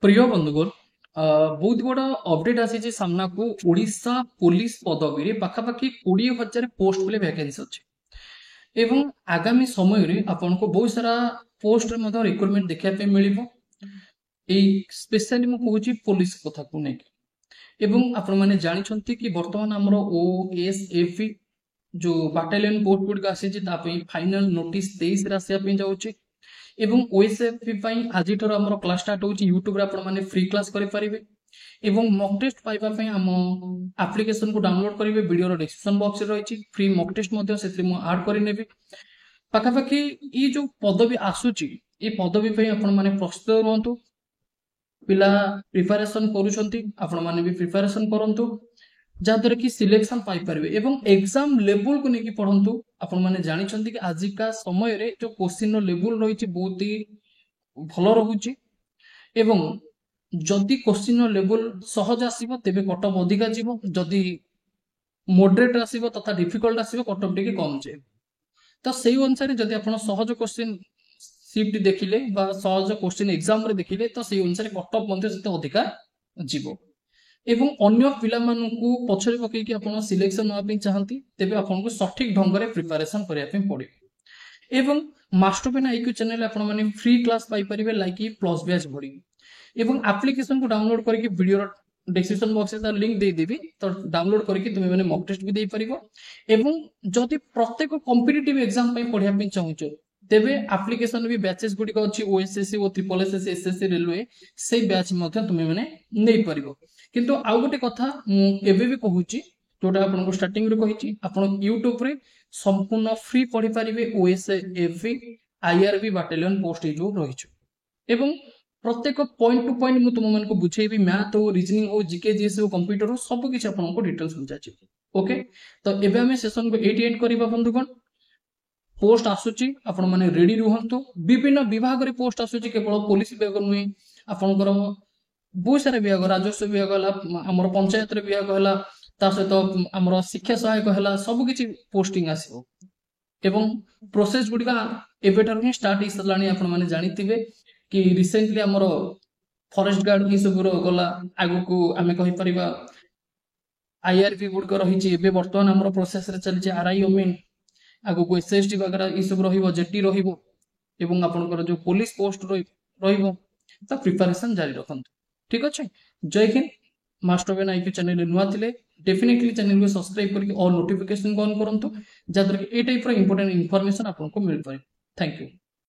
प्रिय बंधुगण बहुत बड़ा अपडेट आसी सामना को ओडिशा पुलिस पदवी पाखापाखि 20,000 पोस्ट बोले वैकेंसी अच्छे एवं आगामी समय रे आपन को बहुत सारा पोस्ट रे मधो रिक्रूटमेंट देखा पे मिलिबो ए स्पेशली मु कहूची पुलिस कथा को नै एवं आपण माने जानि छंती कि वर्तमान हमरो ओएसएफई जो बाटालियन पोस्ट गुड आसी ता पे फाइनल नोटिस 23 रासिया पे जाउची एवं ओएसएफपी ପାଇଁ ଆଜିଠାରୁ ଆମର କ୍ଲାସ ଷ୍ଟାର୍ଟ ହେଉଛି ୟୁଟ୍ୟୁବରେ ଆପଣମାନେ ଫ୍ରି କ୍ଲାସ କରିପାରିବେ ଏବଂ ମକ୍ ଟେଷ୍ଟ ପାଇବା ପାଇଁ ଆମ ଆପ୍ଲିକେସନକୁ ଡାଉନଲୋଡ କରିବେ ଭିଡିଓର ଡେସ୍କ୍ରିପସନ ବକ୍ସରେ ରହିଛି ଫ୍ରି ମକ୍ ଟେଷ୍ଟ ମଧ୍ୟ ସେଥିରେ ମୁଁ ଆଡ୍ କରିନେବି ପାଖାପାଖି ଏଇ ଯୋଉ ପଦବୀ ଆସୁଛି এই ପଦବୀ ପାଇଁ ଆପଣମାନେ ପ୍ରସ୍ତୁତ ରୁହନ୍ତୁ ପିଲା ପ୍ରିପାରେସନ କରୁଛନ୍ତି ଆପଣମାନେ ବି ପ୍ରିପାରେସନ କରନ୍ତୁ जहाँद्वारा कि सिलेक्शन पाई पारे एवं एग्जाम लेवल को लेकिन पढ़ंतु आपण माने जानि छंती कि आजिका समय रे जो क्वेश्चन रो लेवल रही बहुत ही भल रहुची एवं जदि क्वेश्चन रो लेवल सहज आसीबो तेबे कटअफ अधिका जीवो जदि मॉडरेट आसीबो तथा डिफिकल्ट आसीबो कटअफ टिके कम जे तो सेही अनुसार जदि आपण सहज क्वेश्चन शिफ्ट देखिले बा सहज क्वेश्चन एग्जाम रे देखिले तो सेही अनुसार कटअफ मध्ये सेते अधिका जीवो एवं अन्य पिला मानकु पछरे पकई कि आपण सिलेक्शन होआ पे चाहंती तेबे आपण को सठिक ढंग रे प्रिपरेशन करिया पे पड़े एवं मास्टर पेन आईक्यू चैनल आपण माने फ्री क्लास पाई परिबे लाइक प्लस बैच भरी एवं एप्लीकेशन को डाउनलोड करके वीडियो डिस्क्रिप्शन बॉक्स में तार लिंक दे देबी तो डाउनलोड करके तुमे माने मॉक टेस्ट भी दे परिबो एवं जदि प्रत्येक कॉम्पिटिटिव एग्जाम पे पढिया पे चाहूचो तेबे एप्लीकेशन भी बैचेस गुडी को अछि ओएसएससी ओ ट्रिपल एसएससी एसएससी रेलवे से बैच मध्ये तुमे माने नै परिबो किंतु आउ गोटे कथा एबे भी कहूची जोटा आपन को स्टार्टिंग रे कहिची आपन YouTube रे संपूर्ण फ्री पढि परिबे ओएसएफई आईआरबी बाटालियन पोस्ट जो रहिछु एवं प्रत्येक पॉइंट टू पॉइंट मु तुम मन को बुझेबी मैथ हो रीजनिंग हो जीके जीएस हो कंप्यूटर हो सब किछ आपन को डिटेल्स बुझाची ओके तो एबे हमें सेशन को 88 करबा बंधुगण पोस्ट आसुची आपण माने रेडी रहंतु विभिन्न विभाग रे पोस्ट आसुची केवल पुलिस विभाग नुई आपन को बहुत सारे विभाग राजस्व विभाग है आमर पंचायत विभाग है सहित आमर शिक्षा सहायक है सब किसी पोस्टिंग आसो एवं प्रोसेस गुड़िका एबेठार ही स्टार्ट हो साराणी आपण माने जानिथिबे कि रिसेंटली आमर फॉरेस्ट गार्ड ही सब गला आगु को आमे कहि परिबा आईआरपी गुड़क रही एबे वर्तमान आमर प्रोसेस रे चली आरआई ओमेन आगु को एसएसटी वगैरह ई सब रहिबो जेटी रहिबो एवं आपनकर जो पुलिस पोस्ट रहिबो त प्रिपरेशन जारी रखंतु ठीक अच्छे जय हिंद मास्टर पेन आईक्यू चैनल नुआ थिले डेफिनेटली चैनल को सब्सक्राइब करके ऑल नोटिफिकेशन ऑन करंतु जहां कि ए टाइप रो इंपोर्टेंट इंफॉर्मेशन आपन को मिल पाए थैंक यू।